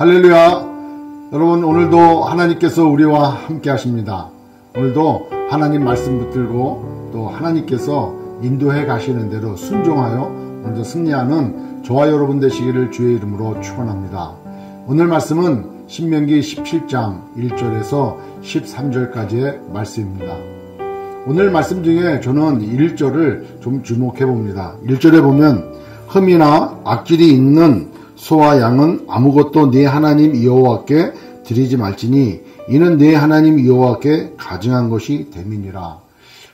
할렐루야. 여러분, 오늘도 하나님께서 우리와 함께 하십니다. 오늘도 하나님 말씀 붙들고 또 하나님께서 인도해 가시는 대로 순종하여 오늘도 승리하는 저와 여러분 되시기를 주의 이름으로 축원합니다. 오늘 말씀은 신명기 17장 1절에서 13절까지의 말씀입니다. 오늘 말씀 중에 저는 1절을 좀 주목해 봅니다. 1절에 보면 흠이나 악질이 있는 소와 양은 아무것도 네 하나님 여호와께 드리지 말지니 이는 네 하나님 여호와께 가증한 것이 됨이니라.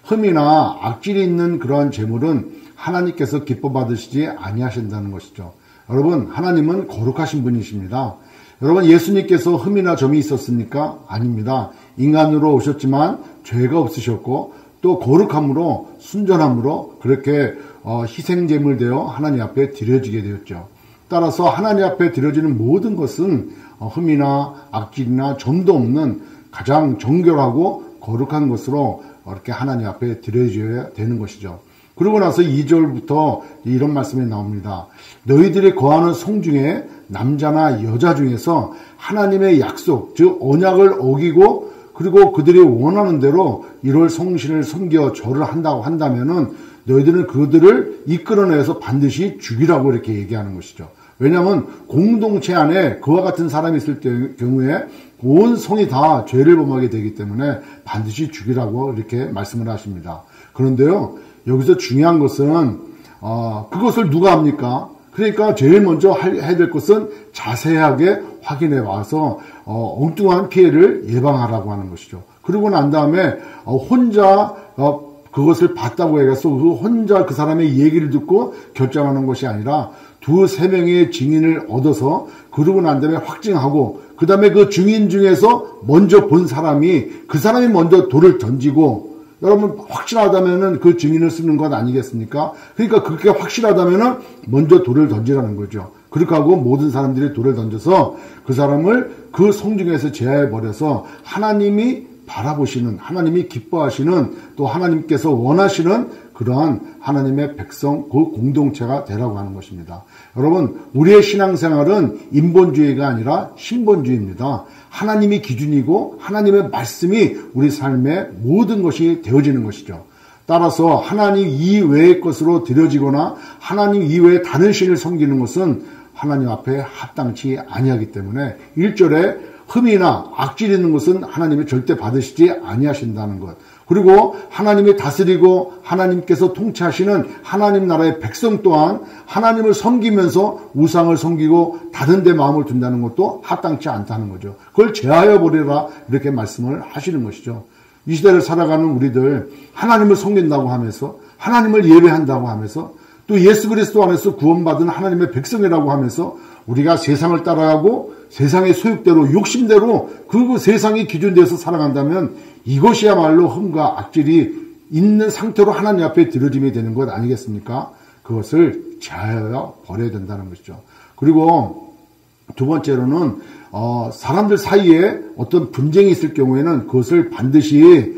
흠이나 악질이 있는 그러한 재물은 하나님께서 기뻐 받으시지 아니하신다는 것이죠. 여러분, 하나님은 거룩하신 분이십니다. 여러분, 예수님께서 흠이나 점이 있었습니까? 아닙니다. 인간으로 오셨지만 죄가 없으셨고 또 거룩함으로 순전함으로 그렇게 희생제물 되어 하나님 앞에 드려지게 되었죠. 따라서 하나님 앞에 드려지는 모든 것은 흠이나 악질이나 점도 없는 가장 정결하고 거룩한 것으로 이렇게 하나님 앞에 드려져야 되는 것이죠. 그러고 나서 2절부터 이런 말씀이 나옵니다. 너희들이 거하는 성 중에 남자나 여자 중에서 하나님의 약속, 즉 언약을 어기고 그리고 그들이 원하는 대로 이럴 성신을 섬겨 절을 한다고 한다면은 너희들은 그들을 이끌어내서 반드시 죽이라고 이렇게 얘기하는 것이죠. 왜냐하면 공동체 안에 그와 같은 사람이 있을 경우에 온 성이 다 죄를 범하게 되기 때문에 반드시 죽이라고 이렇게 말씀을 하십니다. 그런데요, 여기서 중요한 것은 그것을 누가 합니까? 그러니까 제일 먼저 해야 될 것은 자세하게 확인해 와서 엉뚱한 피해를 예방하라고 하는 것이죠. 그러고 난 다음에 혼자 그것을 봤다고 해서 혼자 그 사람의 얘기를 듣고 결정하는 것이 아니라 두세 명의 증인을 얻어서 그러고 난 다음에 확증하고 그 다음에 그 증인 중에서 먼저 본 사람이 그 사람이 먼저 돌을 던지고 여러분 확실하다면은 그 증인을 쓰는 것 아니겠습니까? 그러니까 그렇게 확실하다면은 먼저 돌을 던지라는 거죠. 그렇게 하고 모든 사람들이 돌을 던져서 그 사람을 그 성중에서 제하해버려서 하나님이 바라보시는, 하나님이 기뻐하시는, 또 하나님께서 원하시는 그러한 하나님의 백성, 그 공동체가 되라고 하는 것입니다. 여러분, 우리의 신앙생활은 인본주의가 아니라 신본주의입니다. 하나님이 기준이고 하나님의 말씀이 우리 삶의 모든 것이 되어지는 것이죠. 따라서 하나님 이외의 것으로 드려지거나 하나님 이외의 다른 신을 섬기는 것은 하나님 앞에 합당치 아니하기 때문에 1절에 흠이나 악질이 있는 것은 하나님이 절대 받으시지 아니하신다는 것. 그리고 하나님이 다스리고 하나님께서 통치하시는 하나님 나라의 백성 또한 하나님을 섬기면서 우상을 섬기고 다른 데 마음을 둔다는 것도 합당치 않다는 거죠. 그걸 제하여 버리라 이렇게 말씀을 하시는 것이죠. 이 시대를 살아가는 우리들 하나님을 섬긴다고 하면서 하나님을 예배한다고 하면서 또 예수 그리스도 안에서 구원받은 하나님의 백성이라고 하면서 우리가 세상을 따라가고 세상의 소욕대로 욕심대로 그 세상의 기준되어서 살아간다면 이것이야말로 흠과 악질이 있는 상태로 하나님 앞에 드려짐이 되는 것 아니겠습니까? 그것을 제하여 버려야 된다는 것이죠. 그리고 두 번째로는 사람들 사이에 어떤 분쟁이 있을 경우에는 그것을 반드시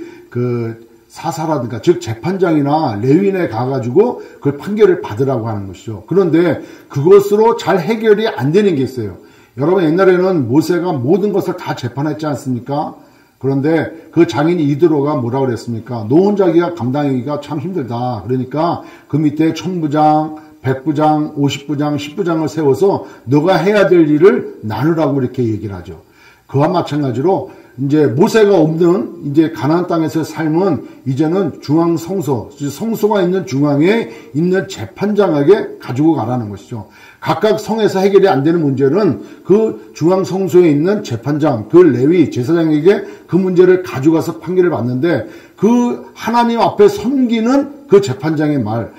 사사라든가 즉 재판장이나 레위인에 가가지고 그걸 판결을 받으라고 하는 것이죠. 그런데 그것으로 잘 해결이 안 되는 게 있어요. 여러분, 옛날에는 모세가 모든 것을 다 재판했지 않습니까? 그런데 그 장인 이드로가 뭐라고 그랬습니까? 너 혼자 하기가 감당하기가 참 힘들다. 그러니까 그 밑에 1000부장, 100부장, 50부장, 10부장을 세워서 너가 해야 될 일을 나누라고 이렇게 얘기를 하죠. 그와 마찬가지로 이제 모세가 없는 이제 가나안 땅에서의 삶은 이제는 중앙 성소, 성소가 있는 중앙에 있는 재판장에게 가지고 가라는 것이죠. 각각 성에서 해결이 안 되는 문제는 그 중앙 성소에 있는 재판장, 그 레위 제사장에게 그 문제를 가져가서 판결을 받는데 그 하나님 앞에 섬기는 그 재판장의 말,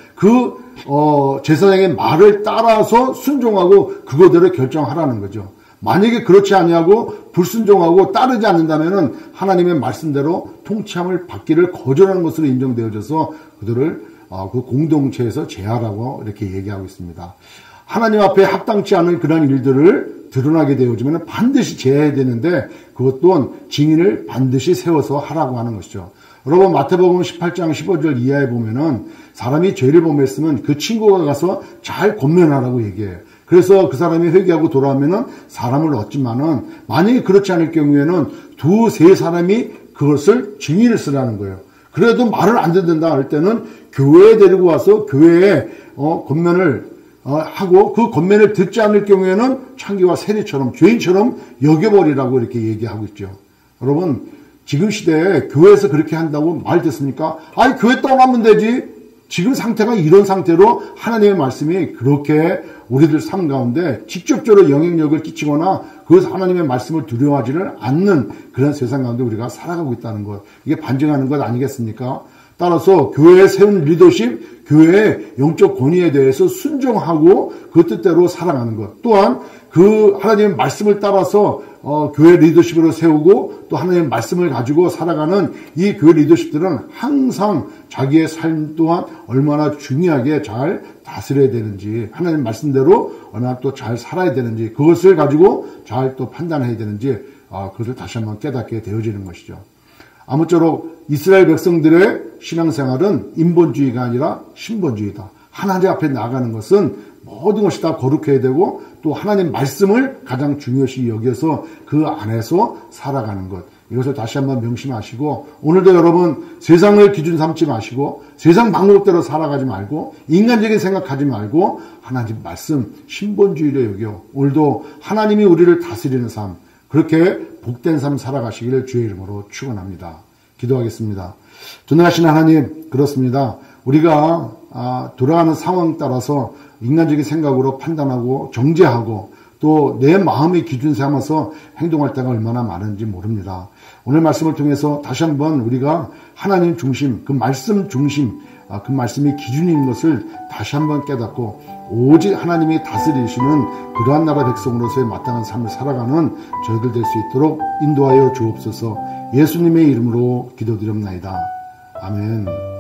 제사장의 말을 따라서 순종하고 그거대로 결정하라는 거죠. 만약에 그렇지 아니하고 불순종하고 따르지 않는다면은 하나님의 말씀대로 통치함을 받기를 거절하는 것으로 인정되어져서 그들을 그 공동체에서 제하라고 이렇게 얘기하고 있습니다. 하나님 앞에 합당치 않은 그런 일들을 드러나게 되어지면 반드시 제해야 되는데 그것 또한 증인을 반드시 세워서 하라고 하는 것이죠. 여러분, 마태복음 18장 15절 이하에 보면은 사람이 죄를 범했으면 그 친구가 가서 잘 권면하라고 얘기해요. 그래서 그 사람이 회개하고 돌아오면은 사람을 얻지만은 만약에 그렇지 않을 경우에는 두세 사람이 그것을 증인을 쓰라는 거예요. 그래도 말을 안 듣는다 할 때는 교회에 데리고 와서 교회에 권면을 하고 그 권면을 듣지 않을 경우에는 창기와 세리처럼 죄인처럼 여겨버리라고 이렇게 얘기하고 있죠. 여러분 지금 시대에 교회에서 그렇게 한다고 말 됐습니까? 아니 교회 떠나면 되지. 지금 상태가 이런 상태로 하나님의 말씀이 그렇게 우리들 삶 가운데 직접적으로 영향력을 끼치거나 그것을 하나님의 말씀을 두려워하지를 않는 그런 세상 가운데 우리가 살아가고 있다는 것. 이게 반증하는 것 아니겠습니까? 따라서 교회에 세운 리더십, 교회의 영적 권위에 대해서 순종하고 그 뜻대로 살아가는 것. 또한 그 하나님의 말씀을 따라서 교회 리더십으로 세우고 또 하나님의 말씀을 가지고 살아가는 이 교회 리더십들은 항상 자기의 삶 또한 얼마나 중요하게 잘 다스려야 되는지, 하나님 말씀대로 얼마나 또 잘 살아야 되는지, 그것을 가지고 잘 또 판단해야 되는지, 그것을 다시 한번 깨닫게 되어지는 것이죠. 아무쪼록 이스라엘 백성들의 신앙생활은 인본주의가 아니라 신본주의다. 하나님 앞에 나가는 것은 모든 것이 다 거룩해야 되고 또 하나님 말씀을 가장 중요시 여겨서 그 안에서 살아가는 것. 이것을 다시 한번 명심하시고 오늘도 여러분 세상을 기준 삼지 마시고 세상 방법대로 살아가지 말고 인간적인 생각하지 말고 하나님 말씀 신본주의로 여겨 오늘도 하나님이 우리를 다스리는 삶 그렇게 복된 삶 살아가시기를 주의 이름으로 축원합니다. 기도하겠습니다. 전능하신 하나님 그렇습니다. 우리가 돌아가는 상황 따라서 인간적인 생각으로 판단하고 정죄하고 또 내 마음의 기준 삼아서 행동할 때가 얼마나 많은지 모릅니다. 오늘 말씀을 통해서 다시 한번 우리가 하나님 중심, 그 말씀 중심, 그 말씀이 기준인 것을 다시 한번 깨닫고 오직 하나님이 다스리시는 그러한 나라 백성으로서의 마땅한 삶을 살아가는 저희들 될 수 있도록 인도하여 주옵소서. 예수님의 이름으로 기도드립나이다. 아멘.